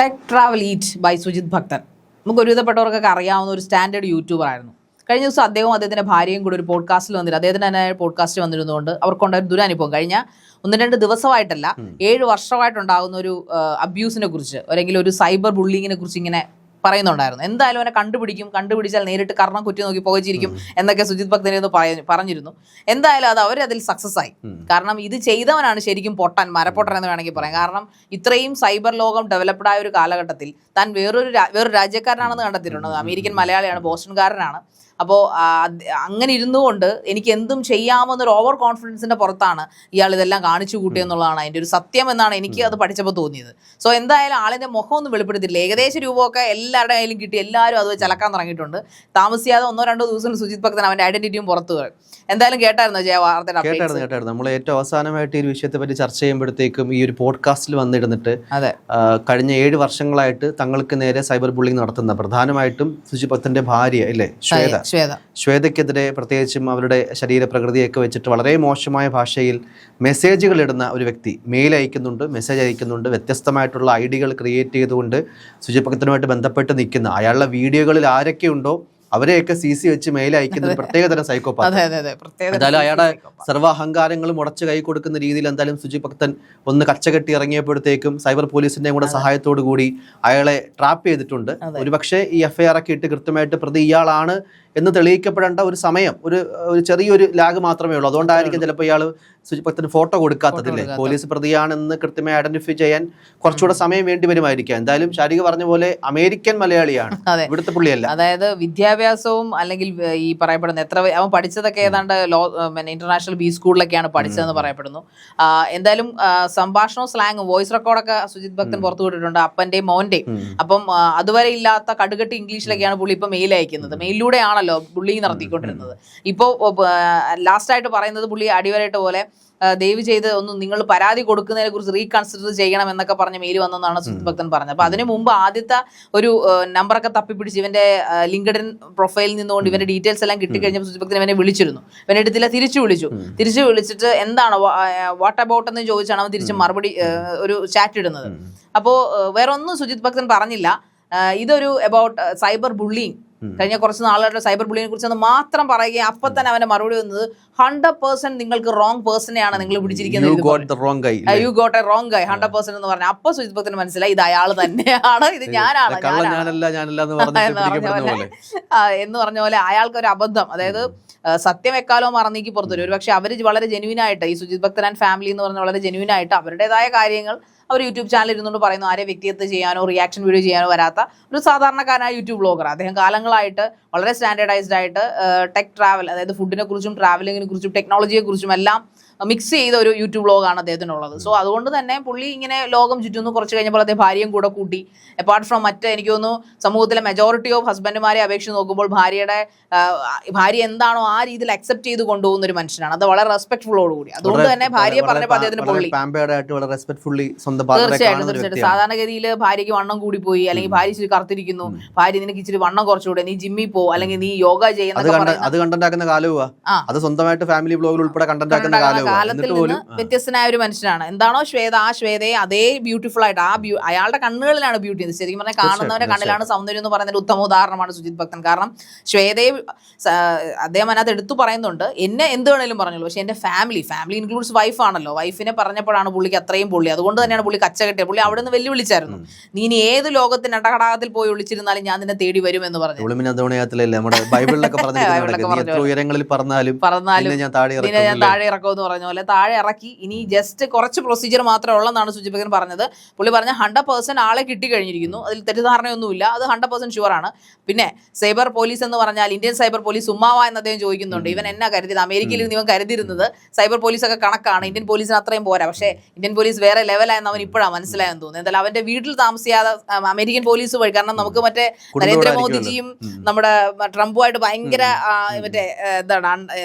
Tech travel eat by Sujith Bhakthan. നമുക്ക് ഒരുവിധപ്പെട്ടവർക്കൊക്കെ അറിയാവുന്ന ഒരു സ്റ്റാൻഡേർഡ് യൂട്യൂബർ ആയിരുന്നു. കഴിഞ്ഞ ദിവസം അദ്ദേഹത്തിൻ്റെ ഭാര്യയും കൂടി ഒരു പോഡ്കാസ്റ്റിൽ വന്നിട്ട് അദ്ദേഹത്തിന് തന്നെ പോഡ്കാസ്റ്റ് വന്നിരുന്നതുകൊണ്ട് അവർക്കുണ്ടായ ഒരു ദുരനുഭവം കഴിഞ്ഞ 1-2 ദിവസമായിട്ടല്ല 7 വർഷമായിട്ടുണ്ടാകുന്ന ഒരു അബ്യൂസിനെ കുറിച്ച് അല്ലെങ്കിൽ ഒരു സൈബർ ബുള്ളിങ്ങിനെ കുറിച്ച് ഇങ്ങനെ പറയുന്നുണ്ടായിരുന്നു. എന്തായാലും അവനെ കണ്ടുപിടിച്ചാൽ നേരിട്ട് കർണം കുറ്റി നോക്കി പുകച്ചിരിക്കും എന്നൊക്കെ സുജിത് ഭക്തനെ പറഞ്ഞിരുന്നു. എന്തായാലും അത് അവരതിൽ സക്സസ് ആയി. കാരണം ഇത് ചെയ്തവനാണ് ശരിക്കും മരപ്പൊട്ടൻ എന്ന് വേണമെങ്കിൽ പറയാം. കാരണം ഇത്രയും സൈബർ ലോകം ഡെവലപ്ഡ് ആയ ഒരു കാലഘട്ടത്തിൽ താൻ വേറൊരു രാജ്യക്കാരനാണെന്ന് കണ്ടെത്തിയിട്ടുണ്ട്. അമേരിക്കൻ മലയാളിയാണ്, ബോസ്റ്റൺകാരനാണ്. അപ്പോൾ അങ്ങനെ ഇരുന്നുകൊണ്ട് എനിക്ക് എന്തും ചെയ്യാമെന്നൊരു ഓവർ കോൺഫിഡൻസിന്റെ പുറത്താണ് ഇയാൾ ഇതെല്ലാം കാണിച്ചു കൂട്ടിയെന്നുള്ളതാണ് അതിൻ്റെ ഒരു സത്യം എന്നാണ് എനിക്ക് അത് പഠിച്ചപ്പോൾ തോന്നിയത്. സോ എന്തായാലും ആളിന്റെ മുഖമൊന്നും വെളിപ്പെടുത്തിയില്ല. ഏകദേശം രൂപമൊക്കെ എല്ലാവരുടെ കയ്യിലും കിട്ടി, എല്ലാവരും അത് ചലക്കാൻ തുടങ്ങിയിട്ടുണ്ട്. താമസിയാതെ 1-2 ദിവസം സുജിത് ഭക്തൻ അവന്റെ ഐഡന്റിറ്റിയും പുറത്തു വരും. എന്തായാലും കേട്ടായിരുന്നു ജയ വാർത്തയുടെ? കേട്ടായിരുന്നു. നമ്മൾ ഏറ്റവും അവസാനമായിട്ട് ഈ ഒരു വിഷയത്തെ പറ്റി ചർച്ച ചെയ്യുമ്പോഴത്തേക്കും ഈ ഒരു പോഡ്കാസ്റ്റിൽ വന്നിരുന്നിട്ട് കഴിഞ്ഞ 7 വർഷങ്ങളായിട്ട് തങ്ങൾക്ക് നേരെ സൈബർ ബുള്ളിങ് നടത്തുന്ന പ്രധാനമായിട്ടും സുജിത് ഭക്തന്റെ ഭാര്യ അല്ലേ ശ്വേതയ്ക്കെതിരെ പ്രത്യേകിച്ചും അവരുടെ ശരീരപ്രകൃതിയൊക്കെ വെച്ചിട്ട് വളരെ മോശമായ ഭാഷയിൽ മെസ്സേജുകൾ ഇടുന്ന ഒരു വ്യക്തി മെയിൽ അയക്കുന്നുണ്ട്, മെസ്സേജ് അയക്കുന്നുണ്ട്, വ്യത്യസ്തമായിട്ടുള്ള ഐഡികൾ ക്രിയേറ്റ് ചെയ്തുകൊണ്ട് സുജിത് ഭക്തനുമായിട്ട് ബന്ധപ്പെട്ട് നിൽക്കുന്ന അയാളുടെ വീഡിയോകളിൽ ആരൊക്കെയുണ്ടോ അവരെയൊക്കെ CC വെച്ച് മെയിൽ അയക്കുന്ന പ്രത്യേകതരം സൈക്കോപാത്ത്. എന്തായാലും അയാളുടെ സർവ്വാഹങ്കാരങ്ങളും ഉടച്ചു കൈ കൊടുക്കുന്ന രീതിയിൽ എന്തായാലും സുജിത് ഭക്തൻ ഒന്ന് കച്ചകെട്ടി ഇറങ്ങിയപ്പോഴത്തേക്കും സൈബർ പോലീസിന്റെയും കൂടെ സഹായത്തോടു കൂടി അയാളെ ട്രാപ്പ് ചെയ്തിട്ടുണ്ട്. ഒരുപക്ഷെ ഈ FIR ഒക്കെ ഇട്ട് കൃത്യമായിട്ട് പ്രതി ഇയാളാണ് എന്ന് തെളിയിക്കപ്പെടേണ്ട ഒരു സമയം, ഒരു ചെറിയൊരു ലാഗ് മാത്രമേ ഉള്ളൂ. അതുകൊണ്ടായിരിക്കും ചിലപ്പോൾ ഇയാൾ സുജിത് ഭക്തന് ഫോട്ടോ കൊടുക്കാത്തതില്ലേ. പോലീസ് പ്രതിയാണെന്ന് കൃത്യമായി ഐഡന്റിഫൈ ചെയ്യാൻ കുറച്ചുകൂടെ സമയം വേണ്ടി വരുമായിരിക്കാം. എന്തായാലും ശാരിക പറഞ്ഞ പോലെ അമേരിക്കൻ മലയാളിയാണ്, ഇവിടുത്തെ പുള്ളിയല്ല. അതായത് വിദ്യാഭ്യാസവും അല്ലെങ്കിൽ ഈ പറയപ്പെടുന്ന അവൻ പഠിച്ചതൊക്കെ ഏതാണ്ട് ഇന്റർനാഷണൽ ബി സ്കൂളിലൊക്കെയാണ് പഠിച്ചതെന്ന് പറയപ്പെടുന്നു. എന്തായാലും സംഭാഷണവും സ്ലാങ്ങും വോയിസ് റെക്കോർഡൊക്കെ സുജിത് ഭക്തൻ പുറത്തു വിട്ടിട്ടുണ്ട്, അപ്പന്റെയും മോന്റെയും. അപ്പം അതുവരെ ഇല്ലാത്ത കടുകട്ടി ഇംഗ്ലീഷിലൊക്കെയാണ് പുള്ളി ഇപ്പൊ മെയിൽ അയക്കുന്നത്. മെയിലൂടെയാണല്ലോ ബുള്ളിങ് നടത്തിക്കൊണ്ടിരുന്നത്. ഇപ്പോൾ ലാസ്റ്റ് ആയിട്ട് പറയുന്നത് പുള്ളി അടിവരായിട്ട് പോലെ ദയവ് ചെയ്ത് ഒന്ന് നിങ്ങൾ പരാതി കൊടുക്കുന്നതിനെ കുറിച്ച് റീകൺസിഡർ ചെയ്യണം എന്നൊക്കെ പറഞ്ഞ മെയിൽ വന്നെന്നാണ് സുജിത് ഭക്തൻ പറഞ്ഞത്. അപ്പൊ അതിനു മുമ്പ് ആദ്യത്തെ ഒരു നമ്പറൊക്കെ തപ്പിപ്പിടിച്ച് ഇവന്റെ ലിങ്ക്ഡിൻ പ്രൊഫൈലിൽ നിന്നുകൊണ്ട് ഇവന്റെ ഡീറ്റെയിൽസ് എല്ലാം കിട്ടിക്കഴിഞ്ഞപ്പോൾ സുജിത് ഭക്തൻ ഇവനെ വിളിച്ചിരുന്നു. ഇവനെ എടുത്തില്ല, തിരിച്ചു വിളിച്ചിട്ട് എന്താണ് വാട്ട് അബൌട്ട് എന്ന് ചോദിച്ചാണ് അവൻ തിരിച്ച് മറുപടി ഒരു ചാറ്റ് ഇടുന്നത്. അപ്പോൾ വേറെ ഒന്നും സുജിത് ഭക്തൻ പറഞ്ഞില്ല. ഇതൊരു അബൌട്ട് സൈബർ ബുള്ളിങ്, കഴിഞ്ഞ കുറച്ച് നാളുകളുടെ സൈബർ ബുള്ളിങ്ങിനെ കുറിച്ച് മാത്രം പറയുകയും അപ്പൊ തന്നെ അവന്റെ മറുപടി വന്നത് 100% നിങ്ങൾക്ക് റോങ് പേഴ്സണെയാണ് നിങ്ങൾ പിടിച്ചിരിക്കുന്നത്, യു ഗോട്ട് എ റോങ് ഗൈ 100% എന്ന് പറഞ്ഞു. അപ്പൊ സുജിത് ഭക്തന് മനസ്സിലായി ഇത് അയാൾ തന്നെയാണ്, ഇത് ഞാനാണ് എന്ന് പറഞ്ഞ പോലെ അയാൾക്ക് ഒരു അബദ്ധം. അതായത് സത്യം എക്കാലോ മറന്നേക്ക് പുറത്തു വരും. പക്ഷെ അവര് വളരെ ജെന്യൂനായിട്ട് ഈ സുജിത് ഭക്തൻ ആൻഡ് ഫാമിലി എന്ന് പറഞ്ഞ വളരെ ജെന്യൂനായിട്ട് അവരുടേതായ കാര്യങ്ങൾ അവർ യൂട്യൂബ് ചാനൽ ഇരുന്നുകൊണ്ട് പറയുന്നു. ആരെ വ്യക്തിഗത ചെയ്യാനോ റിയാക്ഷൻ വീഡിയോ ചെയ്യാനോ വരാത്ത ഒരു സാധാരണക്കാരനായ യൂട്യൂബ് ബ്ലോഗർ. അദ്ദേഹം കാലങ്ങളായിട്ട് വളരെ സ്റ്റാൻഡേർഡൈസ്ഡ് ആയിട്ട് ടെക് ട്രാവൽ, അതായത് ഫുഡിനെ കുറിച്ചും ട്രാവലിങ്ങിനെ കുറിച്ചും ടെക്നോളജിയെ കുറിച്ചും എല്ലാം മിക്സ് ചെയ്ത ഒരു യൂട്യൂബ് വ്ലോഗാണ് അദ്ദേഹത്തിനുള്ളത്. സോ അതുകൊണ്ട് തന്നെ പുള്ളി ഇങ്ങനെ ലോകം ചുറ്റുന്നു. കുറച്ച് കഴിഞ്ഞപ്പോൾ അദ്ദേഹം ഭാര്യയും കൂടെ കൂട്ടി. അപ്പാർട്ട് ഫ്രം എനിക്ക് തോന്നുന്നു സമൂഹത്തിലെ മെജോറിറ്റി ഓഫ് ഹസ്ബൻഡുമാരെ അപേക്ഷിച്ച് നോക്കുമ്പോൾ ഭാര്യ എന്താണോ ആ രീതിയിൽ അക്സെപ്റ്റ് ചെയ്ത് കൊണ്ടുപോകുന്ന ഒരു മനുഷ്യനാണ്. അത് വളരെ റെസ്പെക്ട്ഫുള്ളോടുകൂടി. അതുകൊണ്ട് തന്നെ ഭാര്യയെ പറഞ്ഞപ്പോൾ അദ്ദേഹത്തിന് പുള്ളി തീർച്ചയായിട്ടും സാധാരണഗതിയിൽ ഭാര്യയ്ക്ക് വണ്ണം കൂടി പോയി, അല്ലെങ്കിൽ ഭാര്യ ഇച്ചിരി കറുത്തിരിക്കുന്നു, ഭാര്യ നിനക്ക് ഇച്ചിരി വണ്ണം കുറച്ചുകൂടെ, നീ ജിമ്മിൽ പോ, അല്ലെങ്കിൽ നീ യോഗ ചെയ്യുന്ന കാലത്തിൽ നിന്ന് വ്യത്യസ്തനായ ഒരു മനുഷ്യനാണ്. എന്താണോ ശ്വേത, ആ ശ്വേതയെ അതേ ബ്യൂട്ടിഫുൾ ആയിട്ട് അയാളുടെ കണ്ണുകളിലാണ് ബ്യൂട്ടി. ശരിക്കും പറഞ്ഞാൽ കാണുന്നവരുടെ കണ്ണിലാണ് സൗന്ദര്യം എന്ന് പറയുന്ന ഒരു ഉത്തമ ഉദാഹരണമാണ് സുജിത് ഭക്തൻ. കാരണം ശ്വേതയെ അദ്ദേഹം അതിനകത്ത് എടുത്തു പറയുന്നുണ്ട്, എന്നെ എന്ത് വേണേലും പറഞ്ഞോളൂ, പക്ഷെ എന്റെ ഫാമിലി ഇൻക്ലൂഡ്സ് വൈഫ് ആണല്ലോ. വൈഫിനെ പറഞ്ഞപ്പോഴാണ് പുള്ളിക്ക് അത്രയും പൊള്ളി. അതുകൊണ്ട് തന്നെയാണ് പുള്ളി കച്ചകെട്ടിയത്. പുള്ളി അവിടെ നിന്ന് വെല്ലുവിളിച്ചായിരുന്നു, നീ ഇനി ഏത് ലോകത്തിന്റെ അടകടാകത്തിൽ പോയി ഒളിച്ചിരുന്നാലും ഞാൻ നിന്നെ തേടി വരും എന്ന് പറഞ്ഞു. ഞാൻ താഴെ ഇറക്കുമെന്ന് പറഞ്ഞ പോലെ താഴെ ഇറക്കി. ഇനി ജസ്റ്റ് കുറച്ച് പ്രൊസീജിയർ മാത്രമേ ഉള്ളെന്നാണ് സുജിത് ഭക്തൻ പറഞ്ഞത്. പുള്ളി പറഞ്ഞ 100% ആളെ കിട്ടിക്കഴിഞ്ഞിരിക്കുന്നു, അതിൽ തെറ്റിദ്ധാരണയൊന്നുമില്ല, അത് 100% ഷുവറാണ്. പിന്നെ സൈബർ പോലീസ് എന്ന് പറഞ്ഞാൽ ഇന്ത്യൻ സൈബർ പോലീസ് ഉമ്മാവ എന്ന് അദ്ദേഹം ചോദിക്കുന്നുണ്ട്. ഇവൻ എന്നാ കരുതിയത്? അമേരിക്കയിൽ നിന്ന് ഇവൻ കരുതിയിരുന്നത് സൈബർ പോലീസൊക്കെ കണക്കാണ്, ഇന്ത്യൻ പോലീസിന് അത്രയും പോരാ. പക്ഷേ ഇന്ത്യൻ പോലീസ് വേറെ ലെവലായെന്ന് അവൻ ഇപ്പോഴാണ് മനസ്സിലായെന്ന് തോന്നുന്നു. എന്തായാലും അവന്റെ വീട്ടിൽ താമസിയാതെ അമേരിക്കൻ പോലീസ് വഴി, കാരണം നമുക്ക് മറ്റേ നരേന്ദ്രമോദിജിയും നമ്മുടെ ട്രംപുമായിട്ട് ഭയങ്കര മറ്റേ എന്താണ്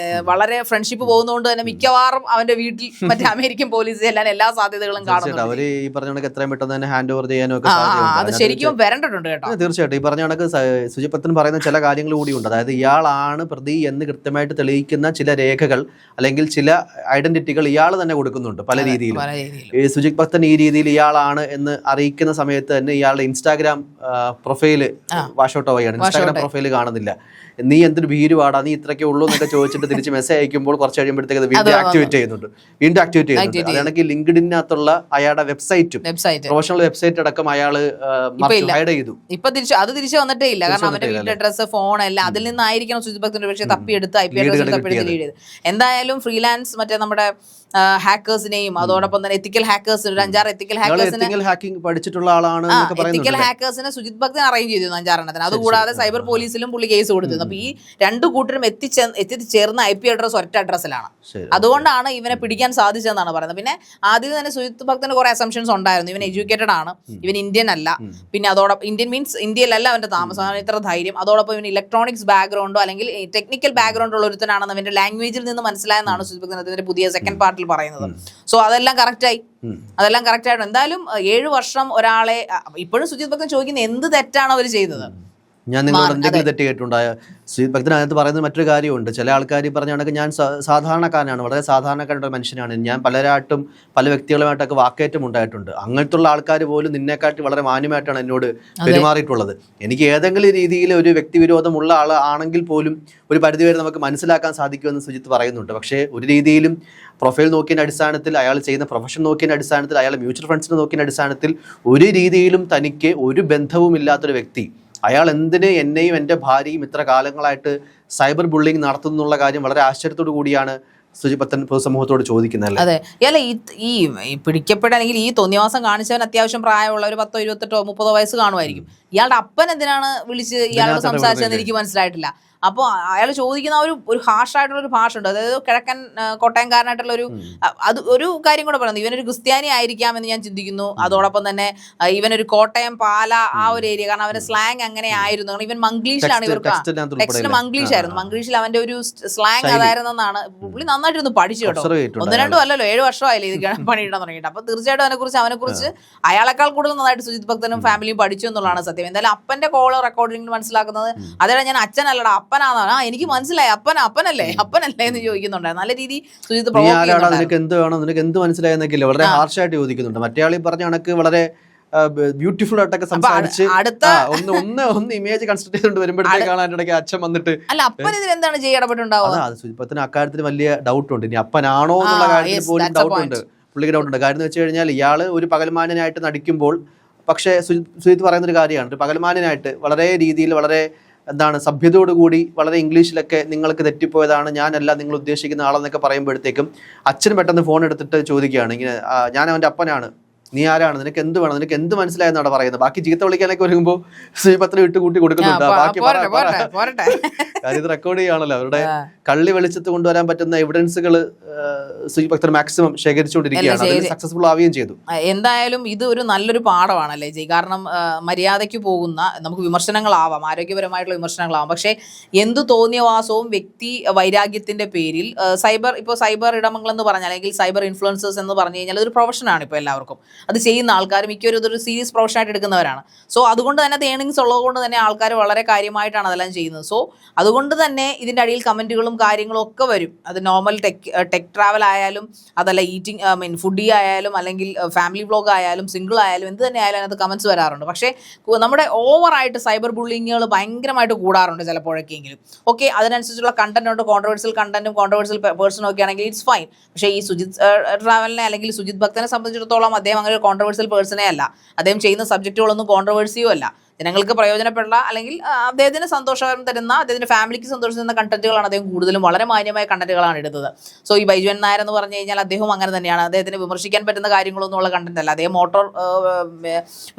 വളരെ ഫ്രണ്ട്ഷിപ്പ് പോകുന്നതുകൊണ്ട് തന്നെ മിക്കവാറും മാത്രം അവന്റെ വീട്ടിൽ മറ്റേ അമേരിക്കൻ പോലീസ് ചെല്ലാൻ എല്ലാ സാധ്യതകളും കാണുന്നു. അവര് ഈ പറഞ്ഞ കണക്ക് എത്രയും പെട്ടെന്ന് തന്നെ ഹാൻഡ് ഓവർ ചെയ്യാനോ ഒക്കെ അത് ശരിക്കും വരണ്ടിട്ടുണ്ട് കേട്ടോ. തീർച്ചയായിട്ടും ഈ പറഞ്ഞ കണക്ക് സുജിത് ഭക്തൻ പറയുന്ന ചില കാര്യങ്ങൾ കൂടിയുണ്ട്. അതായത് ഇയാളാണ് പ്രതി എന്ന് കൃത്യമായിട്ട് തെളിയിക്കുന്ന ചില രേഖകൾ അല്ലെങ്കിൽ ചില ഐഡന്റിറ്റികൾ ഇയാൾ തന്നെ കൊടുക്കുന്നുണ്ട് പല രീതിയിലും. ഈ സുജിത് ഭക്തൻ ഈ രീതിയിൽ ഇയാളാണ് എന്ന് അറിയിക്കുന്ന സമയത്ത് തന്നെ ഇയാളുടെ ഇൻസ്റ്റാഗ്രാം പ്രൊഫൈല് വാഷ് ഔട്ട് ആവുകയാണ്. ഇൻസ്റ്റാഗ്രാം പ്രൊഫൈല് കാണുന്നില്ല. നീ എന്തൊരു ഭീരുവാടാ, നീ ഇത്രയൊക്കെ ഉള്ളൂ എന്നൊക്കെ ചോദിച്ചിട്ട് തിരിച്ച് മെസ്സേജ് അയക്കുമ്പോൾ കുറച്ച് കഴിയുമ്പോഴത്തേക്ക് വീണ്ടും ആക്ടിവേറ്റ് ചെയ്യുന്നുണ്ട്. അതാണെങ്കിൽ ലിങ്ക്ഡിനകത്തുള്ള അയാളുടെ വെബ്സൈറ്റും പ്രൊഫഷണൽ വെബ്സൈറ്റ് അടക്കം അയാള് ഹൈഡ് ചെയ്തു. ഇപ്പൊ അത് തിരിച്ചു വന്നിട്ടേ ഇല്ല. കാരണം അവന്റെ വീട്ടിലെ അഡ്രസ്, ഫോൺ എല്ലാം അതിൽ നിന്നായിരിക്കണം സുജിത് ഭക്തന്റെ പക്ഷേ തപ്പിയെടുത്ത് IP അഡ്രസ് തപ്പിയെടുത്ത് ലീഡ് ചെയ്ത്. എന്തായാലും ഫ്രീലാൻസ് മറ്റേ നമ്മുടെ ഹാക്കേഴ്സിനെയും അതോടൊപ്പം തന്നെ എത്തിക്കൽ ഹാക്കേഴ്സ്, ഒരു 5-6 എത്തിക്കൽ പഠിച്ചിട്ടുള്ള ആളാണ്. എത്തിക്കൽ ഹാക്കേഴ്സിനെ സുജിത് ഭക്തൻ അറേഞ്ച് ചെയ്തു 5-6 അതുകൂടാതെ സൈബർ പോലീസിലും പുള്ളി കേസ് കൊടുത്തു. അപ്പൊ ഈ രണ്ടു കൂട്ടരും എത്തിച്ചേർന്ന IP അഡ്രസ് ഒറ്റ അഡ്രസ്സിലാണ്. അതുകൊണ്ടാണ് ഇവനെ പിടിക്കാൻ സാധിച്ചതെന്നാണ് പറയുന്നത്. പിന്നെ ആദ്യം തന്നെ സുജിത് ഭക്തന് കുറെ അസംഷൻസ് ഉണ്ടായിരുന്നു. ഇവൻ എഡ്യൂക്കേറ്റഡ് ആണ്, ഇവൻ ഇന്ത്യൻ അല്ല, പിന്നെ അതോടൊപ്പം ഇന്ത്യൻ മീൻസ് ഇന്ത്യയിലല്ല അവന്റെ താമസം, ഇത്ര ധൈര്യം, അതോടൊപ്പം ഇവന് ഇലക്ട്രോണിക്സ് ബാക്ക്ഗ്രൗണ്ടോ അല്ലെങ്കിൽ ടെക്നിക്കൽ ബാക്ക്ഗ്രൗണ്ട് ഉള്ള ഒരുത്തനാണെന്ന് അവന്റെ ലാംഗ്വേജിൽ നിന്ന് മനസ്സിലായെന്നാണ് സുജിത് ഭക്തൻ അതിന്റെ പുതിയ സെക്കൻഡ് പാർട്ടിൽ പറയുന്നത്. സോ അതെല്ലാം കറക്റ്റായി. എന്തായാലും 7 വർഷം ഒരാളെ ഇപ്പോഴും സുജിത് ഭക്തൻ ചോദിക്കുന്നത് എന്ത് തെറ്റാണ് അവർ ചെയ്തത്. ഞാൻ നിങ്ങളോട് എന്തെങ്കിലും തെറ്റ് കേട്ടുണ്ടായ സുജിത് ഭക്തൻ അതിനകത്ത് പറയുന്ന മറ്റൊരു കാര്യമുണ്ട്. ചില ആൾക്കാർ പറഞ്ഞ കണക്ക് ഞാൻ സാധാരണക്കാരനാണ്, വളരെ സാധാരണക്കാരുടെ മനുഷ്യനാണ്, ഞാൻ പലരായിട്ടും പല വ്യക്തികളുമായിട്ടൊക്കെ വാക്കേറ്റം ഉണ്ടായിട്ടുണ്ട്, അങ്ങനത്തുള്ള ആൾക്കാർ പോലും നിന്നെക്കാട്ടി വളരെ മാന്യമായിട്ടാണ് എന്നോട് പെരുമാറിയിട്ടുള്ളത്. എനിക്ക് ഏതെങ്കിലും രീതിയിൽ ഒരു വ്യക്തിവിരോധമുള്ള ആൾ ആണെങ്കിൽ പോലും ഒരു പരിധിവരെ നമുക്ക് മനസ്സിലാക്കാൻ സാധിക്കുമെന്ന് സുജിത്ത് പറയുന്നുണ്ട്. പക്ഷേ ഒരു രീതിയിലും പ്രൊഫൈൽ നോക്കിയതിൻ്റെ അടിസ്ഥാനത്തിൽ, അയാൾ ചെയ്യുന്ന പ്രൊഫഷൻ നോക്കിയതിൻ്റെ അടിസ്ഥാനത്തിൽ, അയാൾ മ്യൂച്വൽ ഫണ്ട്സിന് നോക്കിയതിൻ്റെ അടിസ്ഥാനത്തിൽ ഒരു രീതിയിലും തനിക്ക് ഒരു ബന്ധവും ഇല്ലാത്തൊരു വ്യക്തി അയാൾ എന്തിന് എന്നെയും എൻ്റെ ഭാര്യയും ഇത്ര കാലങ്ങളായിട്ട് സൈബർ ബുള്ളിങ് നടത്തുന്നുള്ള കാര്യം വളരെ ആശ്ചര്യത്തോടു കൂടിയാണ് സുജിത് ഭക്തൻ പൊതുസമൂഹത്തോട് ചോദിക്കുന്നത്. അതെ, അല്ല ഈ പിടിക്കപ്പെട്ട അല്ലെങ്കിൽ ഈ തോന്നിവാസം കാണിച്ചവൻ അത്യാവശ്യം പ്രായമുള്ള ഒരു 10, 28, 30 വയസ്സ് കാണുമായിരിക്കും. ഇയാളുടെ അപ്പൻ എന്തിനാണ് വിളിച്ച് ഇയാളോട് സംസാരിച്ചതെന്ന് എനിക്ക് മനസ്സിലായിട്ടില്ല. അപ്പോൾ അയാൾ ചോദിക്കുന്ന ഒരു ഹാർഷായിട്ടുള്ള ഒരു ഭാഷ ഉണ്ട്. അതായത് കിഴക്കൻ കോട്ടയംകാരനായിട്ടുള്ള ഒരു കാര്യം കൂടെ പറയുന്നത്, ഇവനൊരു ക്രിസ്ത്യാനി ആയിരിക്കാം എന്ന് ഞാൻ ചിന്തിക്കുന്നു. അതോടൊപ്പം തന്നെ ഇവനൊരു കോട്ടയം, പാല ആ ഒരു ഏരിയ, കാരണം അവന്റെ സ്ലാങ് അങ്ങനെ ആയിരുന്നു. ഇവൻ മംഗ്ലീഷിലാണ്, ഇവർക്ക് ടെക്സ്റ്റിൽ മംഗ്ലീഷ് ആയിരുന്നു. മംഗ്ലീഷിൽ അവന്റെ ഒരു സ്ലാങ് അതായിരുന്നെന്നാണ്. പുള്ളി നന്നായിട്ടൊന്ന് പഠിച്ചു കേട്ടോ. 1-2 അല്ലല്ലോ, 7 വർഷമായില്ലേ ഇത് പണിയിടാൻ തുടങ്ങിയിട്ട്. അപ്പൊ തീർച്ചയായിട്ടും അവനെക്കുറിച്ച് അയാളെക്കാൾ കൂടുതൽ നന്നായിട്ട് സുജിത് ഭക്തനും ഫാമിലിയും പഠിച്ചു എന്നുള്ളതാണ് സത്യം. എന്തായാലും അപ്പന്റെ കോള് റെക്കോർഡിംഗിൽ മനസ്സിലാക്കുന്നത് അതേടാ ഞാൻ അച്ഛനല്ലടാ അപ്പനാണ്, എനിക്ക് മനസ്സിലായി അപ്പനല്ലേ എന്ന് ചോദിക്കുന്നുണ്ട്. നല്ല രീതി സുജിത്ത് നിനക്ക് എന്ത് വേണം, നിനക്ക് എന്ത് മനസ്സിലായെന്നൊക്കെ വളരെ ഹാർഷായിട്ട് ചോദിക്കുന്നുണ്ട്. മറ്റേ ആളി പറഞ്ഞ കണക്ക് വളരെ ബ്യൂട്ടിഫുൾ ആയിട്ടൊക്കെ സംസാരിച്ച് ഒന്ന് ഇമേജ് കൺസ്ട്രക്ട് ചെയ്തുകൊണ്ട് വരുമ്പോഴത്തേക്കാണ് അതിനിടയ്ക്ക് അച്ഛൻ വന്നിട്ട് അല്ല അപ്പൻ ഇതിൽ എന്താണ് ചെയ്യപ്പെട്ടുണ്ടാവുക. സുജിത് ഭക്തന് അക്കാര്യത്തിൽ വലിയ ഡൗട്ട് ഉണ്ട്. ഇനി അപ്പനാണോ എന്നുള്ള കാര്യത്തിൽ പോലും ഡൗട്ട് ഉണ്ട്, പുള്ളിക്ക് ഡൗട്ട് ഉണ്ട്. കാര്യം എന്ന് വെച്ച് കഴിഞ്ഞാൽ ഇയാള് ഒരു പകൽമാന്യനായിട്ട് നടിക്കുമ്പോൾ, പക്ഷേ സുജിത്ത് പറയുന്നൊരു കാര്യമാണ്, ഒരു പകൽമാന്യനായിട്ട് വളരെ രീതിയിൽ വളരെ സഭ്യതയോടുകൂടി വളരെ ഇംഗ്ലീഷിലൊക്കെ നിങ്ങൾക്ക് തെറ്റിപ്പോയതാണ്, ഞാനല്ല നിങ്ങൾ ഉദ്ദേശിക്കുന്ന ആളെന്നൊക്കെ പറയുമ്പോഴത്തേക്കും അച്ഛൻ പെട്ടെന്ന് ഫോൺ എടുത്തിട്ട് ചോദിക്കുകയാണ്, ഇങ്ങനെ ഞാൻ അവൻ്റെ അപ്പനാണ്, നീ ആരാണ്, നിനക്ക് എന്ത് വേണം, നിനക്ക് എന്ത് മനസ്സിലായെന്നാണ് പറയുന്നത്. ബാക്കി ചീത്ത വിളിക്കാനൊക്കെ വരുമ്പോൾ ശ്രീപത്രം ഇട്ടുകൂട്ടി കൊടുക്കുന്നുണ്ട്. ബാക്കി ഇത് റെക്കോർഡ് ചെയ്യുകയാണല്ലോ, അവരുടെ കള്ളി വെളിച്ചത്ത് കൊണ്ടുവരാൻ പറ്റുന്ന എവിഡൻസുകൾ ശ്രീഭക്തർ മാക്സിമം ശേഖരിച്ചുകൊണ്ടിരിക്കുകയാണ്. സക്സസ്ഫുൾ ആവുകയും ചെയ്തു. എന്തായാലും ഇത് ഒരു നല്ലൊരു പാഠമാണല്ലേ ജി. കാരണം മര്യാദയ്ക്ക് പോകുന്ന, നമുക്ക് വിമർശനങ്ങളാവാം, ആരോഗ്യപരമായിട്ടുള്ള വിമർശനങ്ങളാവാം, പക്ഷേ എന്തു തോന്നിയവാസവും വ്യക്തി വൈരാഗ്യത്തിന്റെ പേരിൽ സൈബർ ഇടമങ്ങൾ എന്ന് പറഞ്ഞാൽ, അല്ലെങ്കിൽ സൈബർ ഇൻഫ്ലുവൻസേഴ്സ് എന്ന് പറഞ്ഞു കഴിഞ്ഞാൽ അതൊരു പ്രൊഫഷനാണ്. ഇപ്പോൾ എല്ലാവർക്കും അത് ചെയ്യുന്ന ആൾക്കാർ മിക്കവരും ഇതൊരു സീരിയസ് പ്രൊഫഷനായിട്ട് എടുക്കുന്നവരാണ്. സോ അതുകൊണ്ട് തന്നെ അത് ഏണിങ്സ് ഉള്ളതുകൊണ്ട് തന്നെ ആൾക്കാർ വളരെ കാര്യമായിട്ടാണ് അതെല്ലാം ചെയ്യുന്നത്. സോ അതുകൊണ്ട് തന്നെ ഇതിൻ്റെ അടിയിൽ കമൻറ്റുകളും കാര്യങ്ങളും ഒക്കെ വരും. അത് നോർമൽ ടെക് ട്രാവൽ ആയാലും, അതല്ല ഫുഡി ആയാലും, അല്ലെങ്കിൽ ഫാമിലി വ്ലോഗ് ആയാലും, സിംഗിൾ ആയാലും, എന്ത് തന്നെ ആയാലും അതിനകത്ത് കമൻറ്റ്സ് വരാറുണ്ട്. പക്ഷേ നമ്മുടെ ഓവറായിട്ട് സൈബർ ബുള്ളിങ്ങുകൾ ഭയങ്കരമായിട്ട് കൂടാറുണ്ട് ചിലപ്പോഴൊക്കെയെങ്കിലും. ഓക്കെ, അതിനനുസരിച്ചുള്ള കണ്ടന്റ് ഉണ്ട്, കോൺട്രവേഴ്സ്യൽ കണ്ടന്റും കോൺട്രവേഴ്സ്യൽ പേഴ്സണും ഒക്കെ ആണെങ്കിൽ ഇറ്റ്സ് ഫൈൻ. പക്ഷേ ഈ സുജിത് ട്രാവലിനെ അല്ലെങ്കിൽ സുജിത് ഭക്തനെ സംബന്ധിച്ചിടത്തോളം അദ്ദേഹം അങ്ങനെ ഒരു കോൺട്രവേഴ്സ്യൽ പേഴ്സണേ അല്ല. അദ്ദേഹം ചെയ്യുന്ന സബ്ജക്റ്റുകളൊന്നും കോൺട്രവേഴ്സിയോ അല്ല. ജനങ്ങൾക്ക് പ്രയോജനപ്പെടല അല്ലെങ്കിൽ അദ്ദേഹത്തിന് സന്തോഷം തരുന്ന, അദ്ദേഹത്തിന്റെ ഫാമിലിക്ക് സന്തോഷം തരുന്ന കണ്ടന്റുകളാണ് അദ്ദേഹം കൂടുതലും, വളരെ മാന്യമായ കണ്ടന്റുകളാണ് എടുത്തത്. സോ ഈ ബൈജു നായർ എന്ന് പറഞ്ഞു കഴിഞ്ഞാൽ അദ്ദേഹം അങ്ങനെ തന്നെയാണ്. അദ്ദേഹത്തിന് വിമർശിക്കാൻ പറ്റുന്ന കാര്യങ്ങളൊന്നും ഉള്ള കണ്ടന്റ് അല്ല. അദ്ദേഹം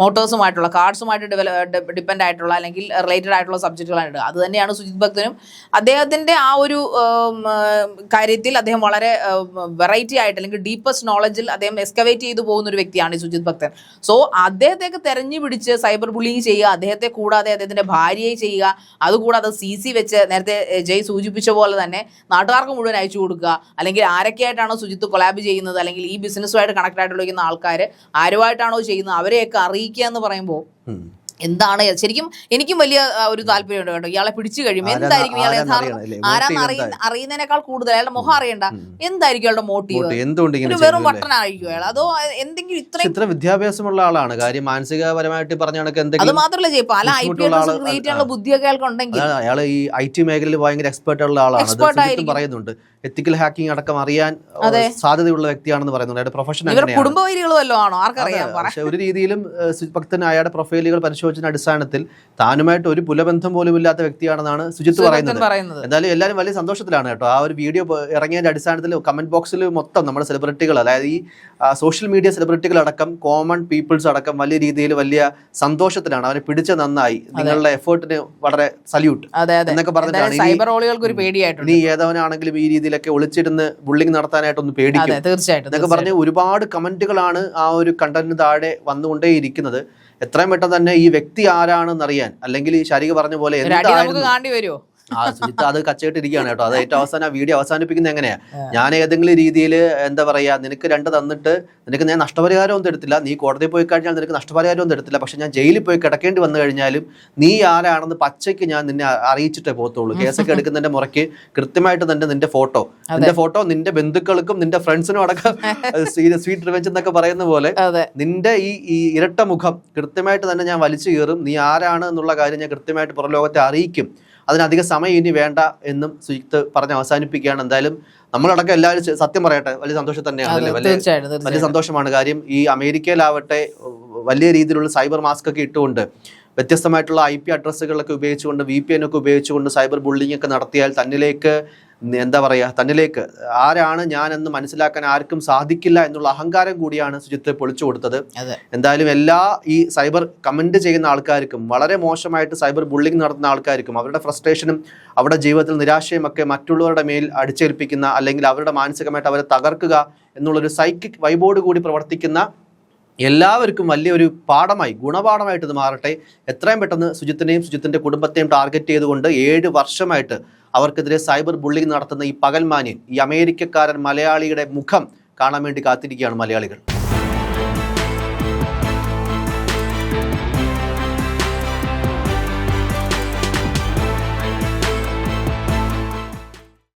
മോട്ടോഴ്സുമായിട്ടുള്ള, കാർഡ്സുമായിട്ട് ഡിപ്പെൻഡ് ആയിട്ടുള്ള അല്ലെങ്കിൽ റിലേറ്റഡ് ആയിട്ടുള്ള സബ്ജക്റ്റുകളാണ് ഇടുക. അത് തന്നെയാണ് സുജിത് ഭക്തനും. അദ്ദേഹത്തിന്റെ ആ ഒരു കാര്യത്തിൽ അദ്ദേഹം വളരെ വെറൈറ്റി ആയിട്ട് അല്ലെങ്കിൽ ഡീപ്പസ്റ്റ് നോളജിൽ അദ്ദേഹം എക്സ്കവേറ്റ് ചെയ്തു പോകുന്ന ഒരു വ്യക്തിയാണ് ഈ സുജിത് ഭക്തൻ. സോ അദ്ദേഹത്തെയൊക്കെ തെരഞ്ഞു പിടിച്ച് സൈബർ ബുള്ളിങ് ചെയ്യുക ചെയ്യുക, അദ്ദേഹത്തെ കൂടാതെ അദ്ദേഹത്തിന്റെ ഭാര്യയെ ചെയ്യുക, അതുകൂടാതെ CC വെച്ച് നേരത്തെ ജയ് സൂചിപ്പിച്ച പോലെ തന്നെ നാട്ടുകാർക്ക് മുഴുവൻ അയച്ചു കൊടുക്കുക, അല്ലെങ്കിൽ ആരൊക്കെയായിട്ടാണോ സുജിത്ത് കൊളാബ് ചെയ്യുന്നത്, അല്ലെങ്കിൽ ഈ ബിസിനസ്സുമായിട്ട് കണക്ട് ആയിട്ടുള്ള ആൾക്കാർ ആരുമായിട്ടാണോ ചെയ്യുന്നത് അവരെയൊക്കെ അറിയിക്കുക എന്ന് പറയുമ്പോൾ എന്താണ് ശരിക്കും എനിക്കും വലിയ ഒരു താല്പര്യമുണ്ട് കേട്ടോ. ഇയാളെ പിടിച്ചു കഴിയുമ്പോൾ എന്തായിരിക്കും ഇയാളെ ആരാന്ന് അറിയുന്നതിനേക്കാൾ കൂടുതൽ അയാളുടെ മുഖം അറിയണ്ട, എന്തായിരിക്കും അയാളുടെ മോട്ടീവ്, ഒരു വെറും വട്ടനായിരിക്കും അയാൾ, അതോ എന്തെങ്കിലും ഇത്ര വിദ്യാഭ്യാസമുള്ള ആളാണ്, കാര്യം മാനസികപരമായിട്ട് പറഞ്ഞ അത് മാത്രമല്ല ചെയ്യും പല IPL ക്രിയേറ്റ് ചെയ്യാനുള്ള ബുദ്ധിയൊക്കെ അയാൾക്ക് ഉണ്ടെങ്കിൽ അയാൾ ഈ IT മേഖലയിൽ ഭയങ്കര എക്സ്പെർട്ട് ഉള്ള ആളാണ് പറയുന്നുണ്ട്. എത്തിക്കൽ ഹാക്കിംഗ് അടക്കം അറിയാൻ സാധ്യതയുള്ള വ്യക്തിയാണെന്ന് പറയുന്നുണ്ട്. അയാളുടെ പ്രൊഫഷൻ പക്ഷെ ഒരു രീതിയിലും സുജിത് ഭക്തൻ അയാളുടെ പ്രൊഫൈലുകൾ പരിശോധിച്ച അടിസ്ഥാനത്തിൽ താനുമായിട്ട് ഒരു പുലബന്ധം പോലും ഇല്ലാത്ത വ്യക്തിയാണെന്നാണ് സുജിത്ത് പറയുന്നത്. എന്തായാലും എല്ലാവരും വലിയ സന്തോഷത്തിലാണ് കേട്ടോ. ആ ഒരു വീഡിയോ ഇറങ്ങിയതിന്റെ അടിസ്ഥാനത്തിൽ കമന്റ് ബോക്സിൽ മൊത്തം നമ്മുടെ സെലിബ്രിറ്റികൾ, അതായത് ഈ സോഷ്യൽ മീഡിയ സെലിബ്രിറ്റികൾ അടക്കം കോമൺ പീപ്പിൾസ് അടക്കം വലിയ രീതിയിൽ വലിയ സന്തോഷത്തിലാണ്. അവരെ പിടിച്ച നന്നായി, നിങ്ങളുടെ എഫേർട്ടിന് വളരെ സല്യൂട്ട് എന്നൊക്കെ പറഞ്ഞിട്ടാണ്. ഇനി ഏതവനാണെങ്കിലും ഈ രീതിയിൽ ഒളിച്ചിരുന്ന് ബുള്ളിങ് നടത്താനായിട്ടൊന്ന് പേടിക്കും എന്നൊക്കെ പറഞ്ഞ് ഒരുപാട് കമന്റുകളാണ് ആ ഒരു കണ്ടന്റിന് താഴെ വന്നുകൊണ്ടേയിരിക്കുന്നത്. എത്രയും പെട്ടെന്ന് തന്നെ ഈ വ്യക്തി ആരാണെന്ന് അറിയാൻ, അല്ലെങ്കിൽ ഈ ശരിക പറഞ്ഞ പോലെ എന്തായിരുന്നു സുജിത്ത് അത് കച്ചയിട്ടിരിക്കുകയാണ് കേട്ടോ. അത് ഏറ്റവും അവസാനം ആ വീഡിയോ അവസാനിപ്പിക്കുന്നത് എങ്ങനെയാ, ഞാൻ ഏതെങ്കിലും രീതിയിൽ എന്താ പറയാ, നിനക്ക് 2 തന്നിട്ട് നിനക്ക് ഞാൻ നഷ്ടപരിഹാരം ഒന്നും തരത്തില്ല, നീ കോടതിയിൽ പോയി കഴിഞ്ഞാൽ നിനക്ക് നഷ്ടപരിഹാരം ഒന്നും തരത്തില്ല, പക്ഷെ ഞാൻ ജയിലിൽ പോയി കിടക്കേണ്ടി വന്നു കഴിഞ്ഞാലും നീ ആരാണെന്ന് പച്ചയ്ക്ക് ഞാൻ നിന്നെ അറിയിച്ചിട്ടേ പോകത്തുള്ളൂ. കേസൊക്കെ എടുക്കുന്നതിന്റെ മുറയ്ക്ക് കൃത്യമായിട്ട് തന്നെ നിന്റെ ഫോട്ടോ നിന്റെ ബന്ധുക്കൾക്കും നിന്റെ ഫ്രണ്ട്സിനും അടക്കം സ്വീറ്റ് റിവെഞ്ച് എന്നൊക്കെ പറയുന്ന പോലെ നിന്റെ ഈ ഇരട്ട മുഖം കൃത്യമായിട്ട് തന്നെ ഞാൻ വലിച്ചു കീറും, നീ ആരാണ് എന്നുള്ള കാര്യം ഞാൻ കൃത്യമായിട്ട് പുറംലോകത്തെ അറിയിക്കും, അതിനധികം സമയം ഇനി വേണ്ട എന്നും സുജിത്ത് പറഞ്ഞ് അവസാനിപ്പിക്കുകയാണ്. എന്തായാലും നമ്മളടക്കം എല്ലാവരും സത്യം പറയട്ടെ വലിയ സന്തോഷം തന്നെയാണ്, വലിയ സന്തോഷമാണ്. കാര്യം ഈ അമേരിക്കയിലാവട്ടെ വലിയ രീതിയിലുള്ള സൈബർ മാസ്ക് ഒക്കെ ഇട്ടുകൊണ്ട് വ്യത്യസ്തമായിട്ടുള്ള IP അഡ്രസ്സുകളൊക്കെ ഉപയോഗിച്ചുകൊണ്ട് VPN ഒക്കെ ഉപയോഗിച്ചുകൊണ്ട് സൈബർ ബുള്ളിങ് ഒക്കെ നടത്തിയാൽ തന്നിലേക്ക് ആരാണ് ഞാൻ എന്ന് മനസ്സിലാക്കാൻ ആർക്കും സാധിക്കില്ല എന്നുള്ള അഹങ്കാരം കൂടിയാണ് സുജിത്ത് പൊളിച്ചു കൊടുത്തത്. എന്തായാലും എല്ലാ ഈ സൈബർ കമന്റ് ചെയ്യുന്ന ആൾക്കാർക്കും, വളരെ മോശമായിട്ട് സൈബർ ബുള്ളിങ് നടത്തുന്ന ആൾക്കാർക്കും, അവരുടെ ഫ്രസ്ട്രേഷനും അവരുടെ ജീവിതത്തിൽ നിരാശയും ഒക്കെ മറ്റുള്ളവരുടെ മേൽ അടിച്ചേൽപ്പിക്കുന്ന, അല്ലെങ്കിൽ അവരുടെ മാനസികമായിട്ട് അവരെ തകർക്കുക എന്നുള്ളൊരു സൈക്കിക് വൈബോട് കൂടി പ്രവർത്തിക്കുന്ന എല്ലാവർക്കും വലിയൊരു ഗുണപാഠമായിട്ട് ഇത് മാറട്ടെ. എത്രയും പെട്ടെന്ന് സുജിത്തിൻ്റെ കുടുംബത്തെയും ടാർഗറ്റ് ചെയ്തുകൊണ്ട് 7 വർഷമായിട്ട് അവർക്കെതിരെ സൈബർ ബുള്ളിങ് നടത്തുന്ന ഈ പകൽമാന്യൻ, ഈ അമേരിക്കക്കാരൻ മലയാളിയുടെ മുഖം കാണാൻ വേണ്ടി കാത്തിരിക്കുകയാണ് മലയാളികൾ.